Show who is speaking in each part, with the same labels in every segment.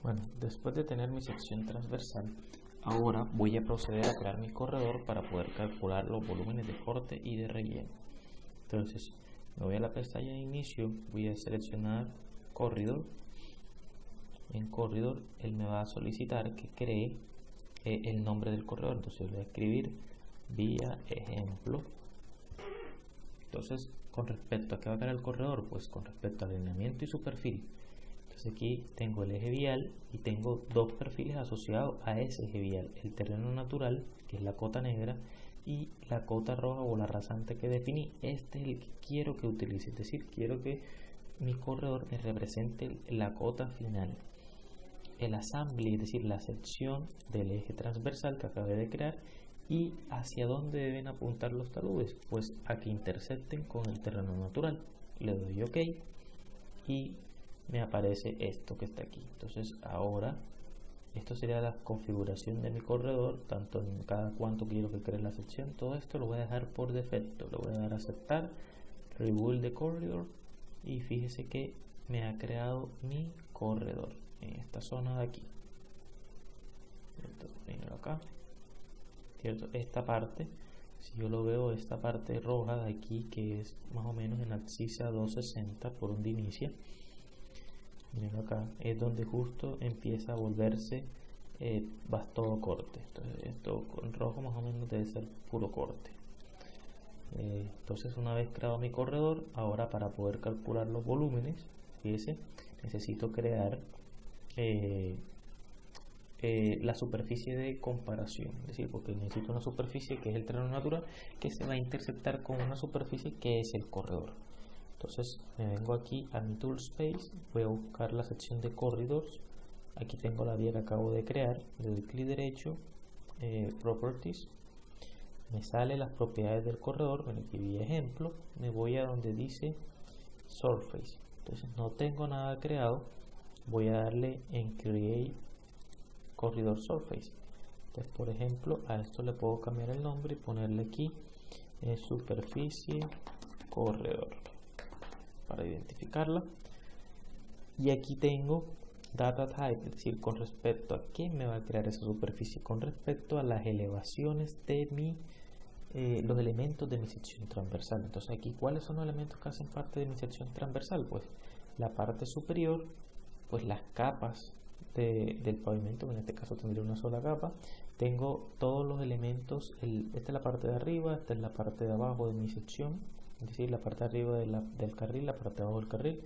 Speaker 1: Bueno, después de tener mi sección transversal, ahora voy a proceder a crear mi corredor para poder calcular los volúmenes de corte y de relleno. Entonces, me voy a la pestaña de inicio, voy a seleccionar corredor. En corredor, él me va a solicitar que cree el nombre del corredor. Entonces, voy a escribir vía ejemplo. Entonces, con respecto a qué va a crear el corredor, pues con respecto al alineamiento y su perfil. Entonces aquí tengo el eje vial y tengo dos perfiles asociados a ese eje vial: el terreno natural, que es la cota negra, y la cota roja o la rasante que definí. Este es el que quiero que utilice, es decir, quiero que mi corredor me represente la cota final. El assembly, es decir, la sección del eje transversal que acabé de crear, y hacia dónde deben apuntar los taludes, pues a que intersecten con el terreno natural. Le doy OK y me aparece esto que está aquí. Entonces ahora esto sería la configuración de mi corredor, tanto en cada cuánto quiero que cree la sección. Todo esto lo voy a dejar por defecto, lo voy a dar a aceptar, rebuild the corridor, y fíjese que me ha creado mi corredor en esta zona de aquí. Vengo acá, ¿cierto? Esta parte, si yo lo veo, esta parte roja de aquí, que es más o menos en abscisa 260 por donde inicia, miren acá, es donde justo empieza a volverse todo corte. Entonces esto con rojo más o menos debe ser puro corte. Entonces, una vez creado mi corredor, ahora para poder calcular los volúmenes, fíjese, necesito crear la superficie de comparación, es decir, porque necesito una superficie que es el terreno natural que se va a intersectar con una superficie que es el corredor. Entonces me vengo aquí a mi tool space, voy a buscar la sección de corridors. Aquí tengo la vía que acabo de crear, le doy clic derecho, properties, me sale las propiedades del corredor, ven aquí vía ejemplo, me voy a donde dice surface. Entonces no tengo nada creado, voy a darle en create corridor surface. Entonces, por ejemplo, a esto le puedo cambiar el nombre y ponerle aquí superficie corredor para identificarla. Y aquí tengo data type, es decir, con respecto a qué me va a crear esa superficie, con respecto a las elevaciones de los elementos de mi sección transversal. Entonces aquí, ¿cuáles son los elementos que hacen parte de mi sección transversal? Pues la parte superior, pues las capas del pavimento, en este caso tendría una sola capa. Tengo todos los elementos, esta es la parte de arriba, esta es la parte de abajo de mi sección, es decir, la parte de arriba del carril, la parte de abajo del carril.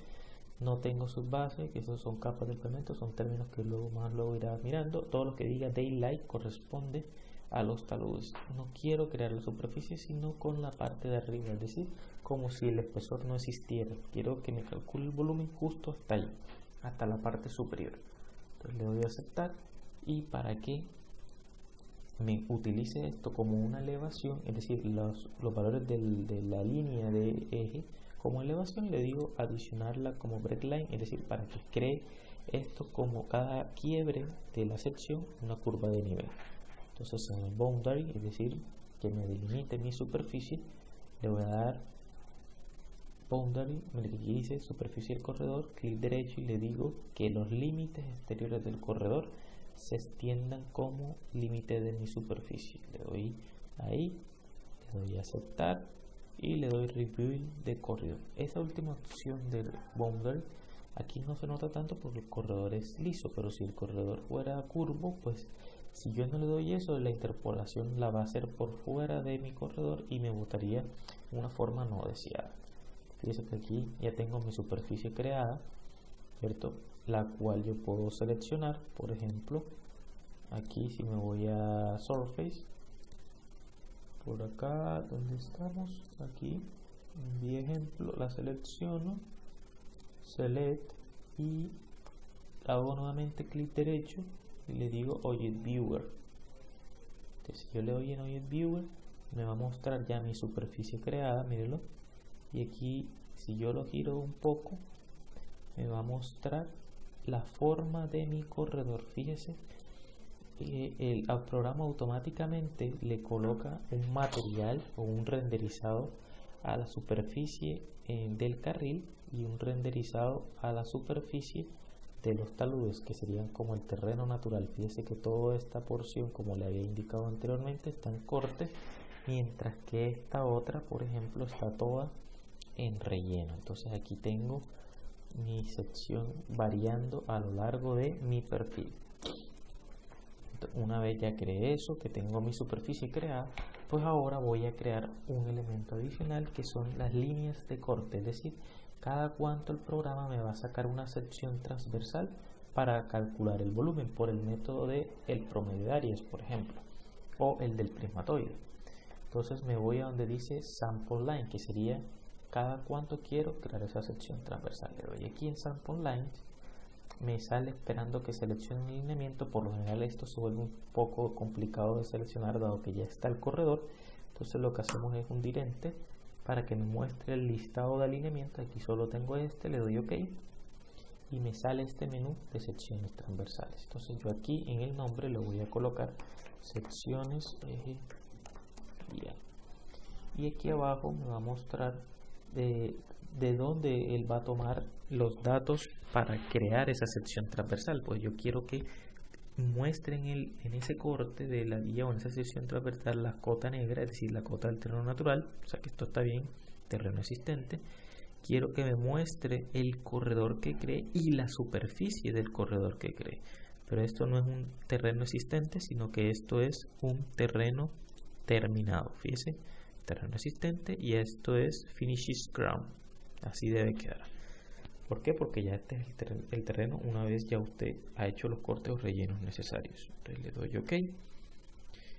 Speaker 1: No tengo subbase, que esos son capas del pavimento, son términos que luego irá mirando. Todo lo que diga daylight corresponde a los taludes. No quiero crear la superficie sino con la parte de arriba, es decir, como si el espesor no existiera. Quiero que me calcule el volumen justo hasta ahí, hasta la parte superior. Entonces le doy a aceptar, y para que me utilice esto como una elevación, es decir, los valores de la línea de eje como elevación, le digo adicionarla como breakline, es decir, para que cree esto como cada quiebre de la sección una curva de nivel. Entonces en el boundary, es decir, que me delimite mi superficie, le voy a dar boundary, aquí dice superficie del corredor, clic derecho, y le digo que los límites exteriores del corredor se extiendan como límite de mi superficie. Le doy ahí, le doy a aceptar y le doy rebuild de corredor. Esa última opción del boundary aquí no se nota tanto porque el corredor es liso, pero si el corredor fuera curvo, pues si yo no le doy eso, la interpolación la va a hacer por fuera de mi corredor y me botaría una forma no deseada. Fíjense que aquí ya tengo mi superficie creada, ¿cierto? La cual yo puedo seleccionar. Por ejemplo, aquí si me voy a surface, por acá donde estamos, aquí mi ejemplo, la selecciono, select, y hago nuevamente clic derecho y le digo Object Viewer. Entonces, si yo le doy en Object Viewer, me va a mostrar ya mi superficie creada, mírenlo, y aquí si yo lo giro un poco me va a mostrar la forma de mi corredor. Fíjese, el programa automáticamente le coloca un material o un renderizado a la superficie del carril y un renderizado a la superficie de los taludes, que serían como el terreno natural. Fíjese que toda esta porción, como le había indicado anteriormente, está en corte, mientras que esta otra, por ejemplo, está toda en relleno. Entonces aquí tengo mi sección variando a lo largo de mi perfil. Una vez ya creé eso, que tengo mi superficie creada, pues ahora voy a crear un elemento adicional que son las líneas de corte, es decir, cada cuánto el programa me va a sacar una sección transversal para calcular el volumen por el método de el promedio de áreas, por ejemplo, o el del prismatoide. Entonces me voy a donde dice Sample Line, que sería cada cuánto quiero crear esa sección transversal. Le doy aquí en Sample Lines, me sale esperando que seleccione un alineamiento. Por lo general esto se vuelve un poco complicado de seleccionar dado que ya está el corredor. Entonces lo que hacemos es hundir Enter para que me muestre el listado de alineamiento. Aquí solo tengo este, le doy OK y me sale este menú de secciones transversales. Entonces yo aquí en el nombre le voy a colocar secciones eje vial, y aquí abajo me va a mostrar de dónde él va a tomar los datos para crear esa sección transversal. Pues yo quiero que muestren en ese corte de la vía o en esa sección transversal la cota negra, es decir, la cota del terreno natural, o sea que esto está bien, terreno existente. Quiero que me muestre el corredor que cree y la superficie del corredor que cree, pero esto no es un terreno existente, sino que esto es un terreno terminado. Fíjese, terreno existente, y esto es Finishes Ground. Así debe quedar. ¿Por qué? Porque ya este es el terreno una vez ya usted ha hecho los cortes o rellenos necesarios. Entonces le doy OK.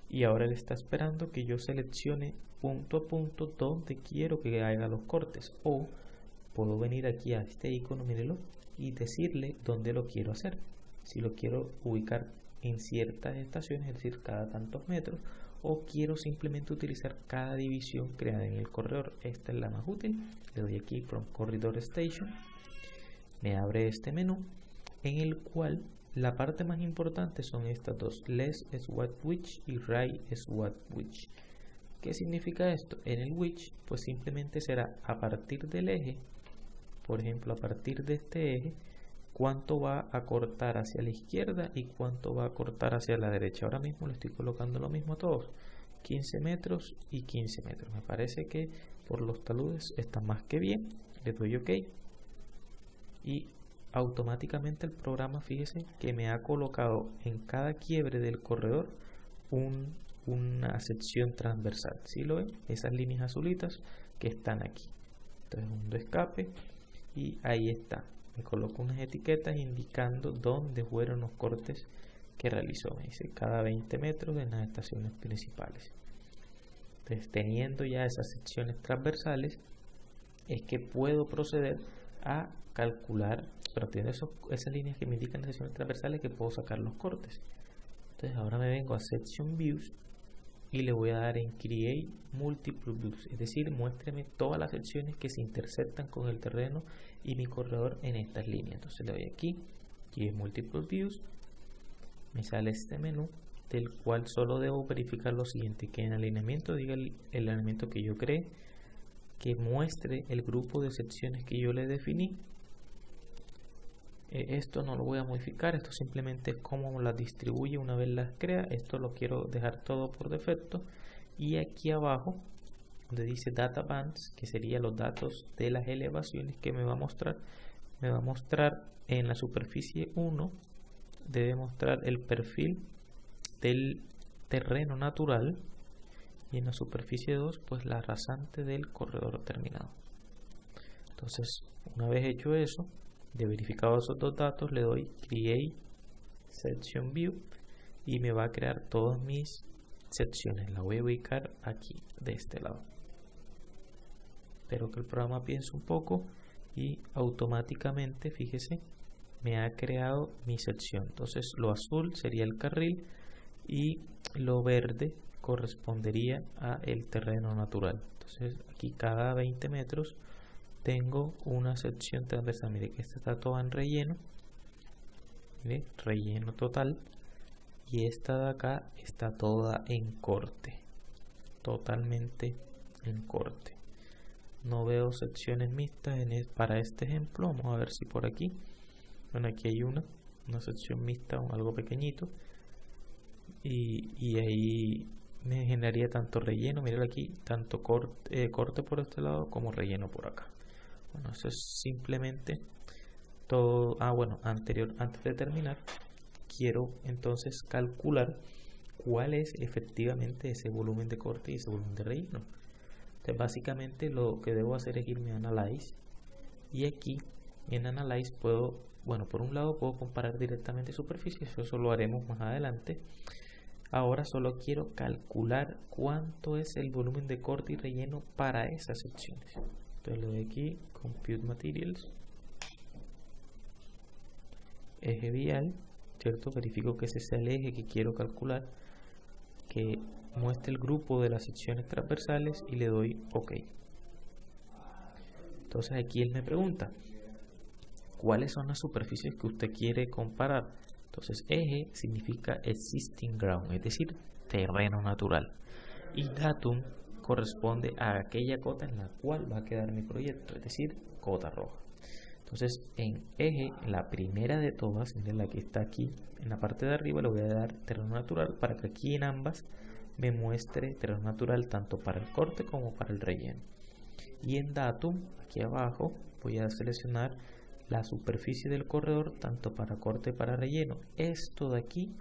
Speaker 1: Y ahora él está esperando que yo seleccione punto a punto donde quiero que haga los cortes. O puedo venir aquí a este icono, mírelo, y decirle dónde lo quiero hacer. Si lo quiero ubicar en ciertas estaciones, es decir, cada tantos metros, o quiero simplemente utilizar cada división creada en el corredor. Esta es la más útil. Le doy aquí From Corridor Station, me abre este menú en el cual la parte más importante son estas dos, Less is what which y Right is what which. ¿Qué significa esto? En el which pues simplemente será a partir del eje, por ejemplo a partir de este eje, cuánto va a cortar hacia la izquierda y cuánto va a cortar hacia la derecha. Ahora mismo le estoy colocando lo mismo a todos, 15 metros y 15 metros. Me parece que por los taludes está más que bien. Le doy OK y automáticamente el programa, fíjese que me ha colocado en cada quiebre del corredor una sección transversal. ¿Sí lo ven? Esas líneas azulitas que están aquí. Entonces un escape y ahí está. Me coloco unas etiquetas indicando dónde fueron los cortes que realizó. Me dice cada 20 metros en las estaciones principales. Entonces, teniendo ya esas secciones transversales, es que puedo proceder a calcular, pero tiene esas líneas que me indican las secciones transversales, que puedo sacar los cortes. Entonces ahora me vengo a Section Views y le voy a dar en Create Multiple Views, es decir, muéstreme todas las secciones que se intersectan con el terreno y mi corredor en estas líneas. Entonces le doy aquí, Create Multiple Views, me sale este menú del cual solo debo verificar lo siguiente, que en alineamiento diga el alineamiento que yo creé, que muestre el grupo de secciones que yo le definí. Esto no lo voy a modificar, esto simplemente es como las distribuye una vez las crea. Esto lo quiero dejar todo por defecto, y aquí abajo donde dice Data Bands, que serían los datos de las elevaciones que me va a mostrar en la superficie 1, debe mostrar el perfil del terreno natural, y en la superficie 2 pues la rasante del corredor terminado. Entonces una vez hecho eso, de verificado esos dos datos, le doy Create Section View y me va a crear todas mis secciones. La voy a ubicar aquí de este lado. Espero que el programa piense un poco y automáticamente, fíjese, me ha creado mi sección. Entonces lo azul sería el carril y lo verde correspondería a el terreno natural. Entonces aquí cada 20 metros tengo una sección transversal. Mire que esta está toda en relleno, mire, relleno total, y esta de acá está toda en corte, totalmente en corte. No veo secciones mixtas para este ejemplo. Vamos a ver si por aquí Bueno, aquí hay una sección mixta, algo pequeñito, y ahí me generaría tanto relleno, míralo aquí, tanto corte por este lado como relleno por acá. Bueno, eso es simplemente todo. Bueno, antes de terminar, quiero entonces calcular cuál es efectivamente ese volumen de corte y ese volumen de relleno. Entonces básicamente lo que debo hacer es irme a Analyze, y aquí en Analyze puedo, bueno, por un lado puedo comparar directamente superficies, eso lo haremos más adelante. Ahora solo quiero calcular cuánto es el volumen de corte y relleno para esas secciones. Entonces le doy aquí Compute Materials, eje vial, ¿cierto? Verifico que ese sea el eje que quiero calcular, que muestre el grupo de las secciones transversales, y le doy OK. Entonces aquí él me pregunta cuáles son las superficies que usted quiere comparar. Entonces eje significa existing ground, es decir, terreno natural, y datum corresponde a aquella cota en la cual va a quedar mi proyecto, es decir, cota roja. Entonces en eje, la primera de todas, miren la que está aquí en la parte de arriba, le voy a dar terreno natural para que aquí en ambas me muestre terreno natural tanto para el corte como para el relleno. Y en datum, aquí abajo, voy a seleccionar la superficie del corredor tanto para corte y para relleno. Esto de aquí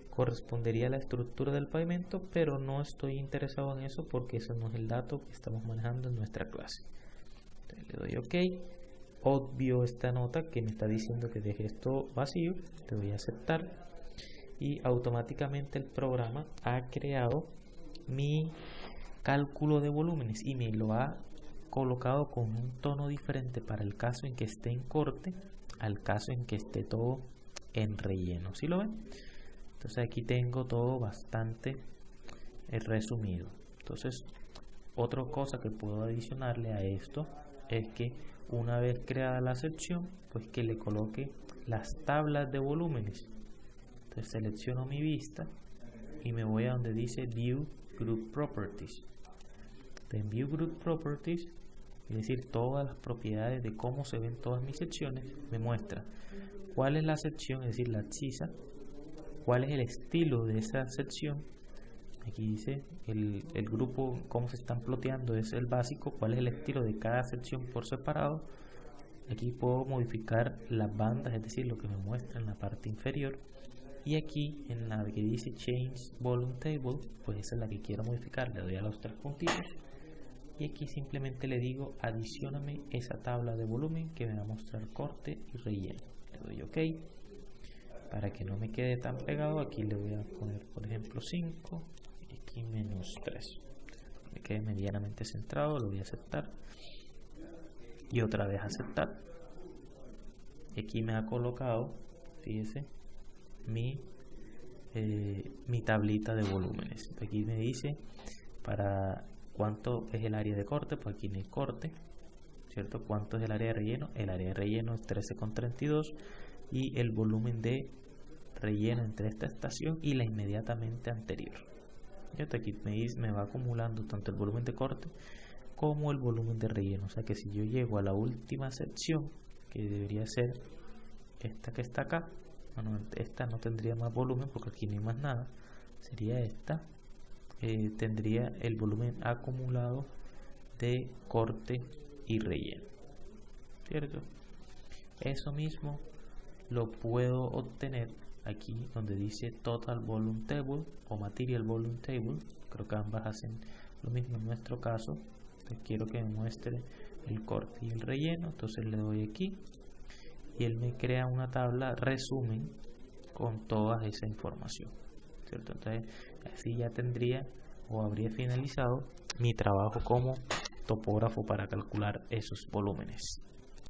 Speaker 1: correspondería a la estructura del pavimento, pero no estoy interesado en eso porque eso no es el dato que estamos manejando en nuestra clase. Entonces le doy OK. Obvio esta nota que me está diciendo que deje esto vacío, le doy a aceptar, y automáticamente el programa ha creado mi cálculo de volúmenes y me lo ha colocado con un tono diferente para el caso en que esté en corte al caso en que esté todo en relleno. ¿Sí lo ven? Entonces aquí tengo todo bastante resumido. Entonces otra cosa que puedo adicionarle a esto es que una vez creada la sección, pues que le coloque las tablas de volúmenes. Entonces selecciono mi vista y me voy a donde dice View Group Properties. En View Group Properties, es decir, todas las propiedades de cómo se ven todas mis secciones, me muestra cuál es la sección, es decir, la abscisa, cuál es el estilo de esa sección. Aquí dice el grupo, cómo se están ploteando, es el básico, cuál es el estilo de cada sección por separado. Aquí puedo modificar las bandas, es decir, lo que me muestra en la parte inferior. Y aquí en la que dice Change Volume Table, pues esa es la que quiero modificar. Le doy a los tres puntitos y aquí simplemente le digo adicióname esa tabla de volumen que me va a mostrar corte y relleno. Le doy OK. Para que no me quede tan pegado, aquí le voy a poner por ejemplo 5 y aquí menos 3. Me quede medianamente centrado, lo voy a aceptar y otra vez aceptar. Y aquí me ha colocado, fíjese, mi tablita de volúmenes. Aquí me dice para cuánto es el área de corte, pues aquí en el corte, ¿cierto? ¿Cuánto es el área de relleno? El área de relleno es 13,32 y el volumen de relleno entre esta estación y la inmediatamente anterior. Y hasta aquí me va acumulando tanto el volumen de corte como el volumen de relleno. O sea que si yo llego a la última sección, que debería ser esta que está acá, bueno, esta no tendría más volumen porque aquí no hay más nada, sería esta, tendría el volumen acumulado de corte y relleno, ¿cierto? Eso mismo lo puedo obtener aquí donde dice Total Volume Table o Material Volume Table. Creo que ambas hacen lo mismo en nuestro caso. Entonces quiero que me muestre el corte y el relleno, entonces le doy aquí y él me crea una tabla resumen con toda esa información, ¿cierto? Entonces así ya tendría o habría finalizado mi trabajo como topógrafo para calcular esos volúmenes.